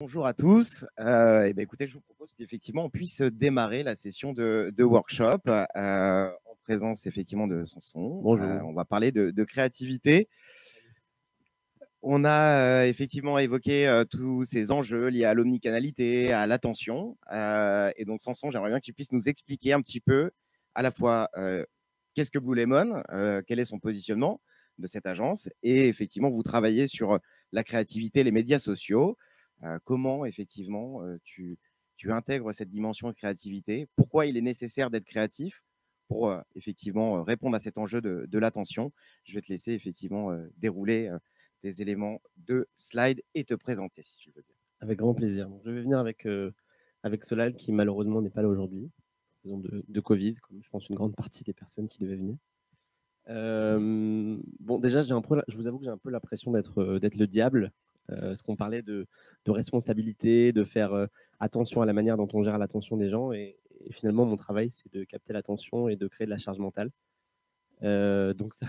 Bonjour à tous. Écoutez, je vous propose qu'effectivement on puisse démarrer la session de workshop en présence effectivement de Sanson. Bonjour. On va parler de créativité. On a effectivement évoqué tous ces enjeux liés à l'omnicanalité, à l'attention. Et donc Sanson, j'aimerais bien que tu puisses nous expliquer un petit peu à la fois qu'est-ce que Blue Lemon, quel est son positionnement de cette agence, et effectivement vous travaillez sur la créativité, les médias sociaux. Comment effectivement tu intègres cette dimension de créativité, pourquoi il est nécessaire d'être créatif pour effectivement répondre à cet enjeu de l'attention. Je vais te laisser effectivement dérouler des éléments de slide et te présenter si tu veux bien. Avec grand plaisir. Donc, je vais venir avec Solal qui malheureusement n'est pas là aujourd'hui, en raison de Covid, comme je pense une grande partie des personnes qui devaient venir. Bon, déjà, je vous avoue que j'ai un peu l'impression d'être le diable, parce qu'on parlait de responsabilité, de faire attention à la manière dont on gère l'attention des gens. Et finalement, mon travail, c'est de capter l'attention et de créer de la charge mentale. Donc, ça,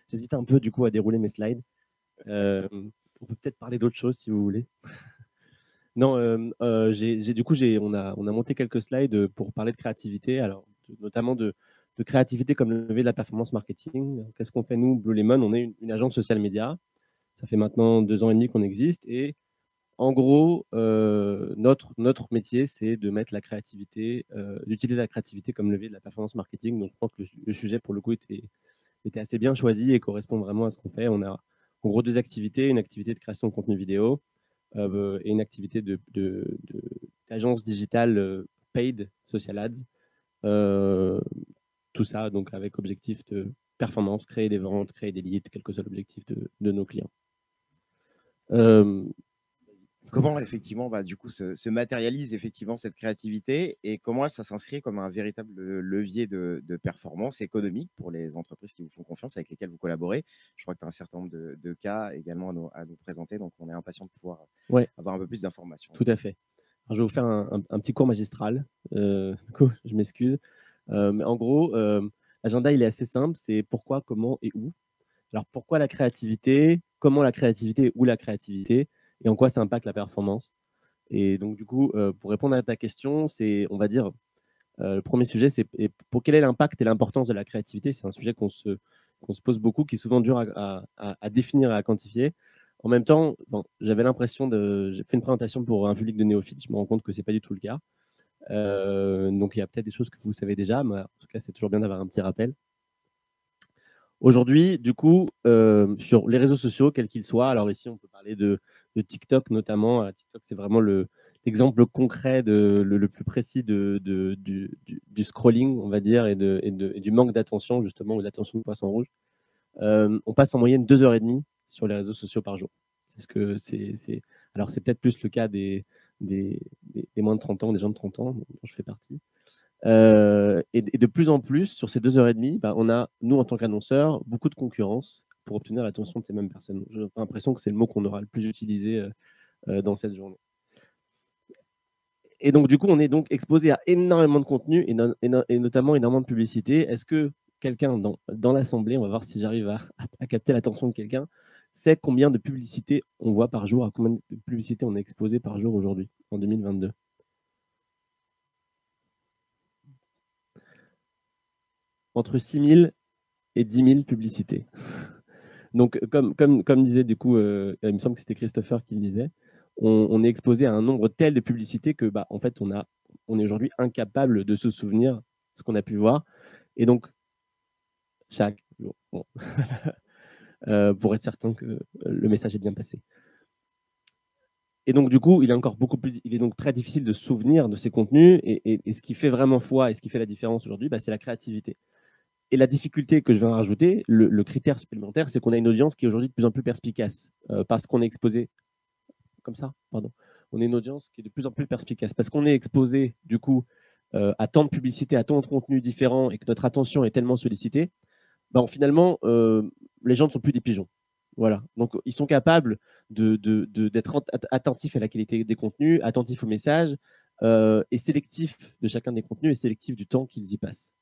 j'hésite un peu du coup à dérouler mes slides. On peut peut-être parler d'autre chose si vous voulez. Non, on a monté quelques slides pour parler de créativité, alors notamment de créativité comme levier de la performance marketing. Qu'est-ce qu'on fait nous, Blue Lemon? On est une agence social media. Ça fait maintenant 2 ans et demi qu'on existe. Et en gros, notre métier, c'est de mettre la créativité, d'utiliser la créativité comme levier de la performance marketing. Donc, je pense que le sujet, pour le coup, était assez bien choisi et correspond vraiment à ce qu'on fait. On a en gros 2 activités, une activité de création de contenu vidéo et une activité d'agence digitale paid, social ads. Tout ça donc avec objectif de performance, créer des ventes, créer des leads, quel que soit l'objectif de nos clients. Comment effectivement du coup se matérialise effectivement cette créativité et comment ça s'inscrit comme un véritable levier de performance économique pour les entreprises qui vous font confiance, avec lesquelles vous collaborez. Je crois que tu as un certain nombre de cas également à nous présenter, donc on est impatient de pouvoir avoir un peu plus d'informations. Tout à fait. Alors, je vais vous faire un petit cours magistral. Je m'excuse. Mais en gros, l'agenda, il est assez simple. C'est pourquoi, comment et où. Alors, pourquoi la créativité? Comment la créativité? Où la créativité? Et en quoi ça impacte la performance? Et donc, du coup, pour répondre à ta question, c'est, on va dire, le premier sujet, c'est pour quel est l'impact et l'importance de la créativité? C'est un sujet qu'on se pose beaucoup, qui est souvent dur à définir et à quantifier. En même temps, bon, j'avais l'impression j'ai fait une présentation pour un public de néophytes, je me rends compte que ce n'est pas du tout le cas. Donc, il y a peut-être des choses que vous savez déjà, mais en tout cas, c'est toujours bien d'avoir un petit rappel. Aujourd'hui, du coup, sur les réseaux sociaux, quels qu'ils soient, alors ici, on peut parler de TikTok notamment. TikTok, c'est vraiment l'exemple concret, le plus précis du scrolling, on va dire, et du manque d'attention, justement, ou d'attention de poisson rouge. On passe en moyenne 2h30 sur les réseaux sociaux par jour. Alors, c'est peut-être plus le cas des moins de 30 ans, des gens de 30 ans, dont je fais partie. Et de plus en plus, sur ces 2h30, on a, nous, en tant qu'annonceurs, beaucoup de concurrence pour obtenir l'attention de ces mêmes personnes. J'ai l'impression que c'est le mot qu'on aura le plus utilisé dans cette journée. Et donc, du coup, on est donc exposé à énormément de contenu et notamment énormément de publicité. Est-ce que quelqu'un dans l'assemblée, on va voir si j'arrive à capter l'attention de quelqu'un, sait combien de publicités on voit par jour, à combien de publicités on est exposé par jour aujourd'hui, en 2022? Entre 6 000 et 10 000 publicités. Donc, comme disait du coup, il me semble que c'était Christopher qui le disait, on est exposé à un nombre tel de publicités que, en fait, on est aujourd'hui incapable de se souvenir ce qu'on a pu voir. Et donc, chaque jour, bon. Pour être certain que le message est bien passé. Et donc, du coup, il est donc très difficile de se souvenir de ces contenus. Et ce qui fait vraiment foi et ce qui fait la différence aujourd'hui, c'est la créativité. Et la difficulté que je viens de rajouter, le critère supplémentaire, c'est qu'on a une audience qui est aujourd'hui de plus en plus perspicace parce qu'on est exposé comme ça, pardon. On est une audience qui est de plus en plus perspicace parce qu'on est exposé du coup à tant de publicité, à tant de contenus différents et que notre attention est tellement sollicitée, finalement, les gens ne sont plus des pigeons. Voilà. Donc, ils sont capables d'être attentifs à la qualité des contenus, attentifs aux messages et sélectifs de chacun des contenus et sélectifs du temps qu'ils y passent.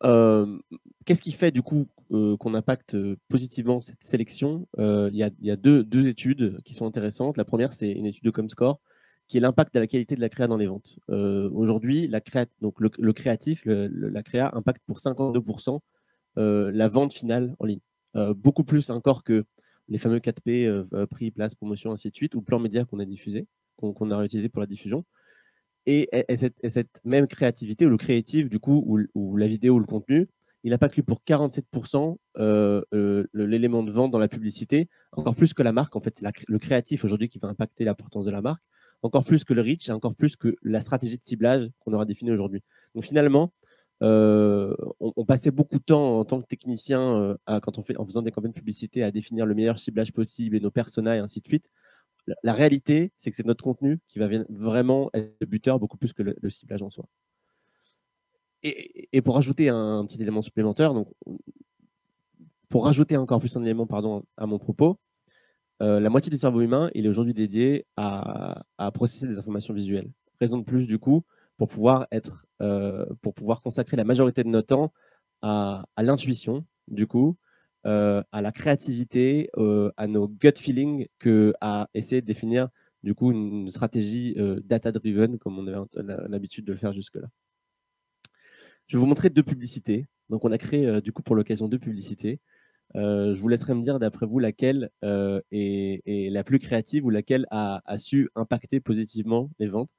qu'est-ce qui fait du coup qu'on impacte positivement cette sélection? Il y a deux études qui sont intéressantes. La première, c'est une étude de Comscore, qui est l'impact de la qualité de la créa dans les ventes. Aujourd'hui, donc le créatif, la créa impacte pour 52% la vente finale en ligne. Beaucoup plus encore que les fameux 4P, prix, place, promotion, ainsi de suite, ou plan média qu'on a diffusé, qu'on a réutilisé pour la diffusion. Et cette même créativité, ou le créatif, du coup, ou la vidéo ou le contenu, il n'a pas cru pour 47% l'élément de vente dans la publicité, encore plus que la marque. En fait, c'est le créatif aujourd'hui qui va impacter l'importance de la marque, encore plus que le reach, et encore plus que la stratégie de ciblage qu'on aura définie aujourd'hui. Donc finalement, on passait beaucoup de temps en tant que technicien, en faisant des campagnes de publicité, à définir le meilleur ciblage possible et nos personas et ainsi de suite. La réalité, c'est que c'est notre contenu qui va vraiment être le buteur beaucoup plus que le ciblage en soi. Et pour rajouter un petit élément supplémentaire, donc, pour rajouter encore plus un élément à mon propos, la moitié du cerveau humain, il est aujourd'hui dédié à processer des informations visuelles. Raison de plus, du coup, pour pouvoir consacrer la majorité de notre temps à l'intuition, du coup, à la créativité, à nos gut feelings, qu'à essayer de définir du coup une stratégie data-driven, comme on avait l'habitude de le faire jusque-là. Je vais vous montrer deux publicités. Donc, on a créé du coup pour l'occasion deux publicités. Je vous laisserai me dire d'après vous laquelle est la plus créative ou laquelle a su impacter positivement les ventes.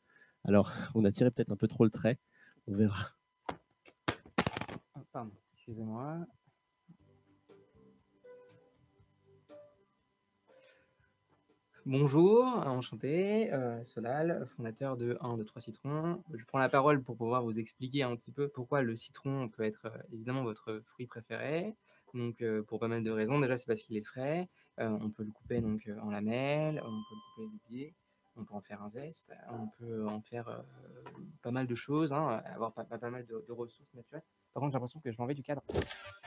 Alors, on a tiré peut-être un peu trop le trait. On verra. Pardon, excusez-moi. Bonjour, enchanté, Solal, fondateur de 1, 2, 3 Citrons. Je prends la parole pour pouvoir vous expliquer un petit peu pourquoi le citron peut être évidemment votre fruit préféré. Donc, pour pas mal de raisons. Déjà, c'est parce qu'il est frais. On peut le couper donc, en lamelles, on peut le couper du pied, on peut en faire un zeste, on peut en faire pas mal de choses, hein, avoir pas mal de ressources naturelles. Par contre, j'ai l'impression que je m'en vais du cadre.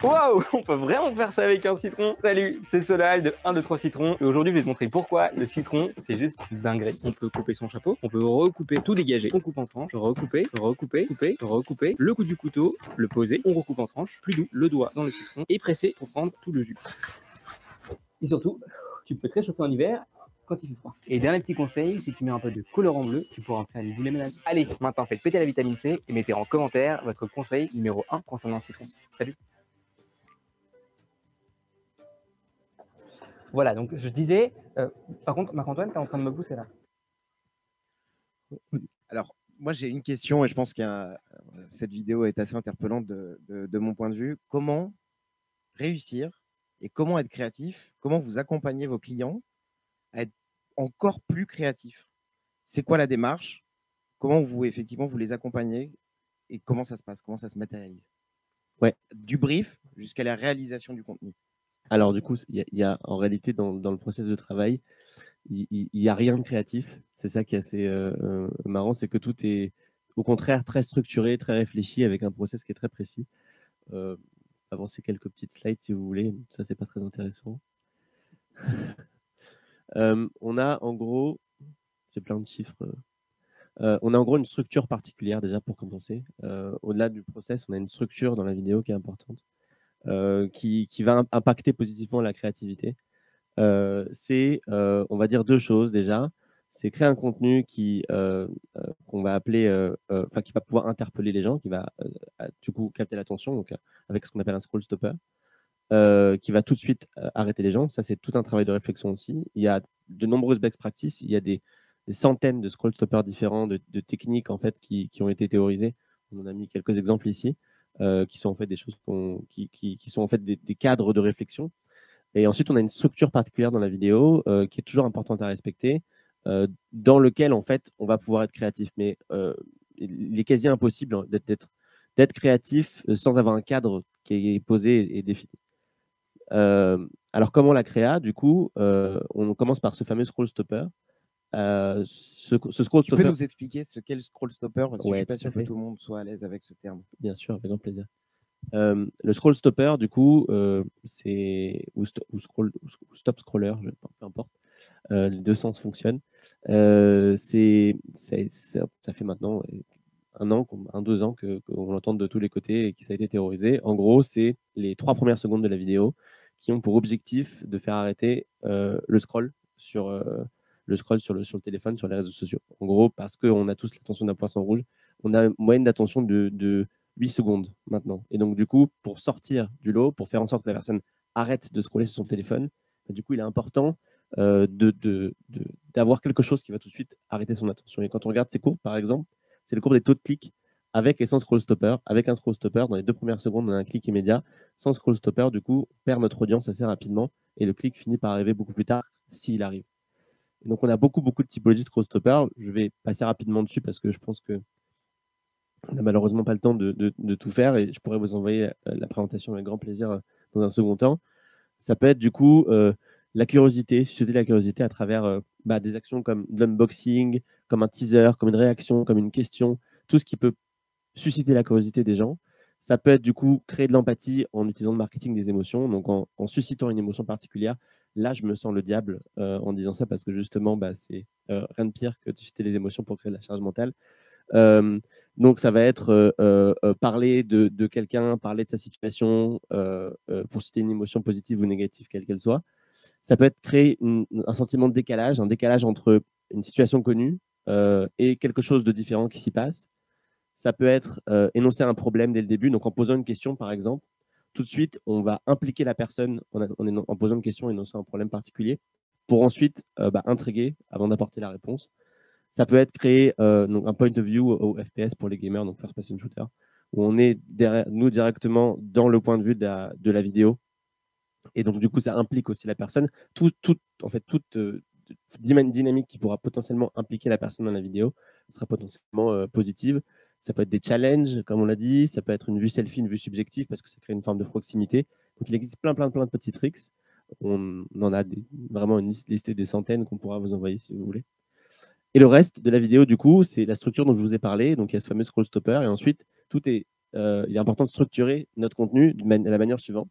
Waouh, on peut vraiment faire ça avec un citron. Salut, c'est Solal de 1, 2, 3 Citrons. Et aujourd'hui, je vais te montrer pourquoi le citron, c'est juste dinguerie. On peut couper son chapeau, on peut recouper, tout dégager. On coupe en tranches, recouper, couper, recouper. Le coup du couteau, le poser, on recoupe en tranches. Plus doux, le doigt dans le citron et presser pour prendre tout le jus. Et surtout, tu peux te réchauffer en hiver quand il fait froid. Et dernier petit conseil, si tu mets un peu de colorant bleu, tu pourras en faire une boule limonade. Allez, maintenant faites péter la vitamine C et mettez en commentaire votre conseil numéro 1 concernant le citron. Salut. Voilà, donc je disais, par contre, Marc-Antoine, tu es en train de me pousser là. Alors, moi, j'ai une question et je pense que cette vidéo est assez interpellante de mon point de vue. Comment réussir et comment être créatif? Comment vous accompagnez vos clients à être encore plus créatifs? C'est quoi la démarche? Comment vous les accompagnez et comment ça se passe? Comment ça se matérialise? Ouais. Du brief jusqu'à la réalisation du contenu. Alors, du coup, il y a en réalité dans le process de travail, il n'y a rien de créatif. C'est ça qui est assez marrant, c'est que tout est au contraire très structuré, très réfléchi, avec un process qui est très précis. Avancer quelques petites slides si vous voulez, ça c'est pas très intéressant. On a en gros, j'ai plein de chiffres. On a en gros une structure particulière déjà pour commencer. Au-delà du process, on a une structure dans la vidéo qui est importante, qui va impacter positivement la créativité. C'est, on va dire, deux choses déjà. C'est créer un contenu qu'on va appeler, qui va pouvoir interpeller les gens, qui va du coup capter l'attention, donc avec ce qu'on appelle un scroll stopper, qui va tout de suite arrêter les gens. Ça, c'est tout un travail de réflexion aussi. Il y a de nombreuses best practices. Il y a des centaines de scroll stoppers différents, de techniques en fait qui ont été théorisées. On en a mis quelques exemples ici, qui sont en fait des choses qui sont en fait des cadres de réflexion. Et ensuite, on a une structure particulière dans la vidéo qui est toujours importante à respecter, dans lequel en fait on va pouvoir être créatif. Mais il est quasi impossible d'être créatif sans avoir un cadre qui est posé et défini. Alors, comment la créa? Du coup, on commence par ce fameux scroll stopper. Ce scroll Tu peux nous expliquer ce qu'est le scroll stopper? Parce que je ne suis pas sûr que tout le monde soit à l'aise avec ce terme. Bien sûr, avec grand plaisir. Le scroll stopper, du coup, c'est ou stop scroller, peu importe. Les deux sens fonctionnent. Ça fait maintenant un an, 2 ans qu'on l'entende de tous les côtés et que ça a été terrorisé. En gros, c'est les 3 premières secondes de la vidéo qui ont pour objectif de faire arrêter le scroll sur le téléphone, sur les réseaux sociaux. En gros, parce qu'on a tous l'attention d'un poisson rouge, on a une moyenne d'attention de 8 secondes maintenant. Et donc, du coup, pour sortir du lot, pour faire en sorte que la personne arrête de scroller sur son téléphone, du coup, il est important d'avoir quelque chose qui va tout de suite arrêter son attention. Et quand on regarde ces courbes, par exemple, c'est le courbe des taux de clic avec et sans scroll stopper. Avec un scroll stopper, dans les 2 premières secondes, on a un clic immédiat. Sans scroll stopper, du coup, on perd notre audience assez rapidement et le clic finit par arriver beaucoup plus tard s'il arrive. Et donc, on a beaucoup de typologies de scroll stopper. Je vais passer rapidement dessus parce que je pense que on n'a malheureusement pas le temps de tout faire et je pourrais vous envoyer la présentation avec grand plaisir dans un second temps. Ça peut être du coup la curiosité, susciter la curiosité à travers des actions comme l'unboxing, comme un teaser, comme une réaction, comme une question, tout ce qui peut susciter la curiosité des gens. Ça peut être du coup créer de l'empathie en utilisant le marketing des émotions, donc en suscitant une émotion particulière. Là, je me sens le diable en disant ça parce que justement, c'est rien de pire que de susciter les émotions pour créer de la charge mentale. Donc, ça va être parler de quelqu'un, parler de sa situation pour susciter une émotion positive ou négative, quelle qu'elle soit. Ça peut être créer un sentiment de décalage, un décalage entre une situation connue et quelque chose de différent qui s'y passe. Ça peut être énoncer un problème dès le début. Donc, en posant une question, par exemple, tout de suite, on va impliquer la personne en posant une question, énoncer un problème particulier, pour ensuite intriguer avant d'apporter la réponse. Ça peut être créer donc un point of view au FPS pour les gamers, donc First Person Shooter, où on est nous directement dans le point de vue de la vidéo. Et donc, du coup, ça implique aussi la personne. Toute dynamique qui pourra potentiellement impliquer la personne dans la vidéo sera potentiellement positive. Ça peut être des challenges, comme on l'a dit. Ça peut être une vue selfie, une vue subjective, parce que ça crée une forme de proximité. Donc, il existe plein de petits tricks. On en a vraiment une liste des centaines qu'on pourra vous envoyer si vous voulez. Et le reste de la vidéo, du coup, c'est la structure dont je vous ai parlé. Donc, il y a ce fameux scroll stopper. Et ensuite, il est important de structurer notre contenu de la manière suivante.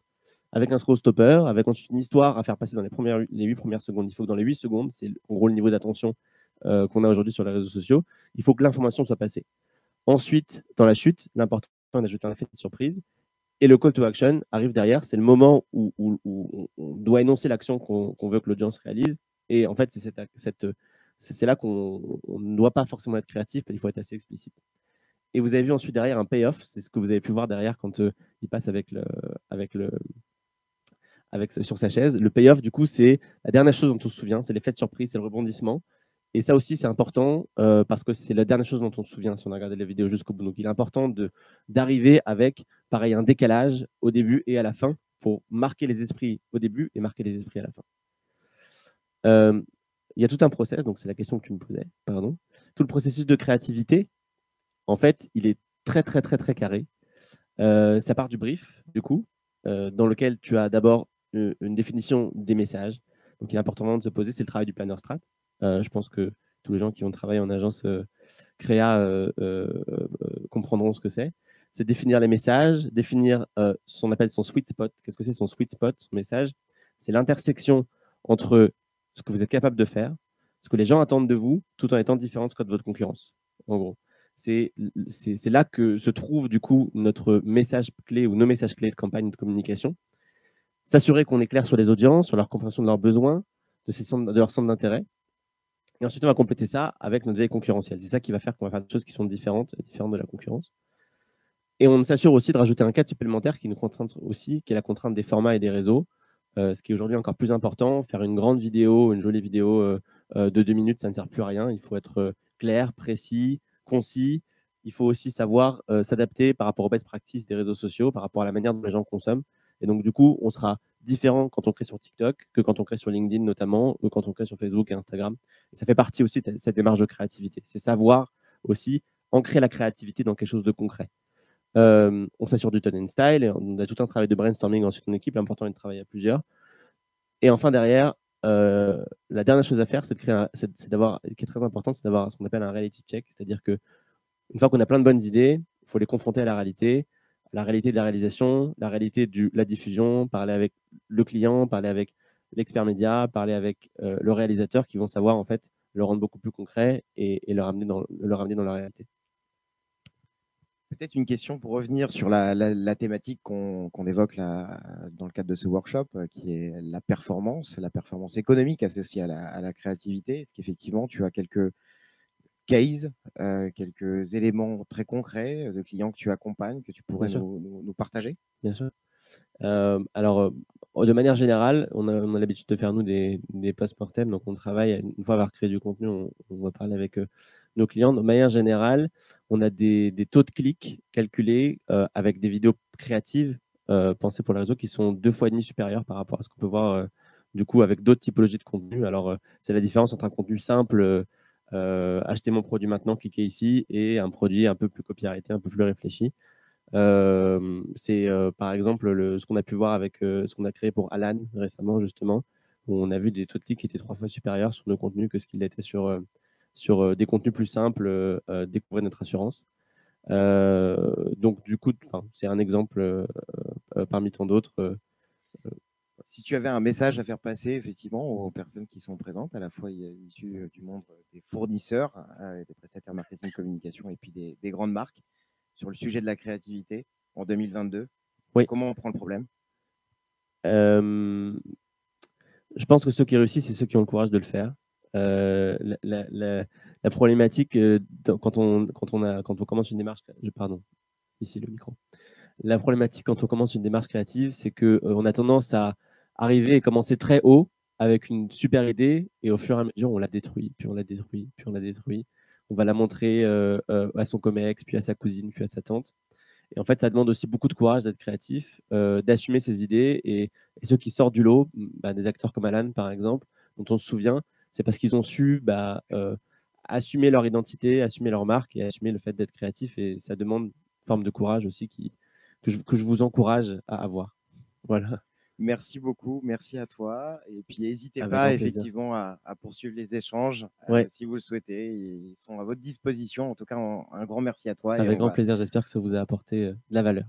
Avec un scroll stopper, avec ensuite une histoire à faire passer dans les 8 premières secondes. Il faut que dans les 8 secondes, c'est en gros le niveau d'attention qu'on a aujourd'hui sur les réseaux sociaux, il faut que l'information soit passée. Ensuite, dans la chute, l'important est d'ajouter un effet de surprise. Et le call to action arrive derrière. C'est le moment où on doit énoncer l'action qu'on veut que l'audience réalise. Et en fait, c'est là qu'on ne doit pas forcément être créatif, mais il faut être assez explicite. Et vous avez vu ensuite derrière un payoff, c'est ce que vous avez pu voir derrière quand il passe sur sa chaise. Le payoff, du coup, c'est la dernière chose dont on se souvient, c'est l'effet de surprise, c'est le rebondissement. Et ça aussi, c'est important parce que c'est la dernière chose dont on se souvient si on a regardé la vidéo jusqu'au bout. Donc, il est important d'arriver avec, pareil, un décalage au début et à la fin pour marquer les esprits au début et marquer les esprits à la fin. Il y a tout un process, donc c'est la question que tu me posais, pardon. Tout le processus de créativité, en fait, il est très carré. Ça part du brief, du coup, dans lequel tu as d'abord une définition des messages. Donc, il est important de se poser, c'est le travail du planner strat. Je pense que tous les gens qui ont travaillé en agence créa comprendront ce que c'est. C'est définir les messages, définir ce qu'on appelle son sweet spot. Qu'est-ce que c'est son sweet spot, son message? C'est l'intersection entre ce que vous êtes capable de faire, ce que les gens attendent de vous, tout en étant différent de votre concurrence, en gros. C'est là que se trouve du coup notre message clé ou nos messages clés de campagne de communication. S'assurer qu'on est clair sur les audiences, sur leur compréhension de leurs besoins, de leur centre d'intérêt. Et ensuite, on va compléter ça avec notre veille concurrentielle. C'est ça qui va faire qu'on va faire des choses qui sont différentes de la concurrence. Et on s'assure aussi de rajouter un cadre supplémentaire qui nous contraint aussi, qui est la contrainte des formats et des réseaux, ce qui est aujourd'hui encore plus important. Faire une grande vidéo, une jolie vidéo de 2 minutes, ça ne sert plus à rien. Il faut être clair, précis, concis. Il faut aussi savoir s'adapter par rapport aux best practices des réseaux sociaux, par rapport à la manière dont les gens consomment. Et donc, du coup, on sera différent quand on crée sur TikTok que quand on crée sur LinkedIn notamment, ou quand on crée sur Facebook et Instagram. Et ça fait partie aussi de cette démarche de créativité. C'est savoir aussi ancrer la créativité dans quelque chose de concret. On s'assure du tone and style, et on a tout un travail de brainstorming ensuite en équipe, l'important est de travailler à plusieurs. Et enfin derrière, la dernière chose à faire, qui est très importante, c'est d'avoir ce qu'on appelle un reality check, c'est-à-dire que une fois qu'on a plein de bonnes idées, il faut les confronter à la réalité de la réalisation, la réalité de la diffusion, parler avec le client, parler avec l'expert média, parler avec le réalisateur qui vont savoir en fait le rendre beaucoup plus concret et le ramener dans la réalité. Peut-être une question pour revenir sur la thématique qu'on évoque là, dans le cadre de ce workshop, qui est la performance économique associée à la créativité. Est-ce qu'effectivement, tu as quelques cases, quelques éléments très concrets de clients que tu accompagnes, que tu pourrais Bien sûr. nous partager? Bien sûr. Alors, de manière générale, on a l'habitude de faire, nous, des post-mortem. Donc, on travaille, une fois avoir créé du contenu, on va parler avec nos clients. De manière générale, on a des taux de clics calculés avec des vidéos créatives pensées pour le réseau qui sont 2,5 fois supérieurs par rapport à ce qu'on peut voir du coup avec d'autres typologies de contenu. Alors, c'est la différence entre un contenu simple, achetez mon produit maintenant, cliquez ici, et un produit un peu plus copyrighté, un peu plus réfléchi. C'est par exemple ce qu'on a pu voir avec ce qu'on a créé pour Alan récemment, justement, où on a vu des taux de clics qui étaient 3 fois supérieurs sur nos contenus que ce qu'il était sur des contenus plus simples, découvrir notre assurance. Donc, du coup, c'est un exemple parmi tant d'autres. Si tu avais un message à faire passer effectivement aux personnes qui sont présentes, à la fois issues du monde des fournisseurs, des prestataires marketing communication et puis des grandes marques, sur le sujet de la créativité en 2022, Oui. comment on prend le problème? Je pense que ceux qui réussissent, c'est ceux qui ont le courage de le faire. La problématique, quand on commence une démarche, pardon, ici le micro. La problématique quand on commence une démarche créative, c'est qu'on a tendance à arriver et commencer très haut avec une super idée, et au fur et à mesure, on la détruit, puis on la détruit, puis on la détruit. On va la montrer à son comex, puis à sa cousine, puis à sa tante. Et en fait, ça demande aussi beaucoup de courage d'être créatif, d'assumer ses idées. Et ceux qui sortent du lot, des acteurs comme Alan, par exemple, dont on se souvient, c'est parce qu'ils ont su assumer leur identité, assumer leur marque et assumer le fait d'être créatif. Et ça demande une forme de courage aussi que je vous encourage à avoir. Voilà. Merci beaucoup, merci à toi. Et puis, n'hésitez Avec pas grand plaisir. effectivement à poursuivre les échanges Ouais. si vous le souhaitez. Ils sont à votre disposition. En tout cas, un grand merci à toi. Avec grand plaisir. J'espère que ça vous a apporté de la valeur.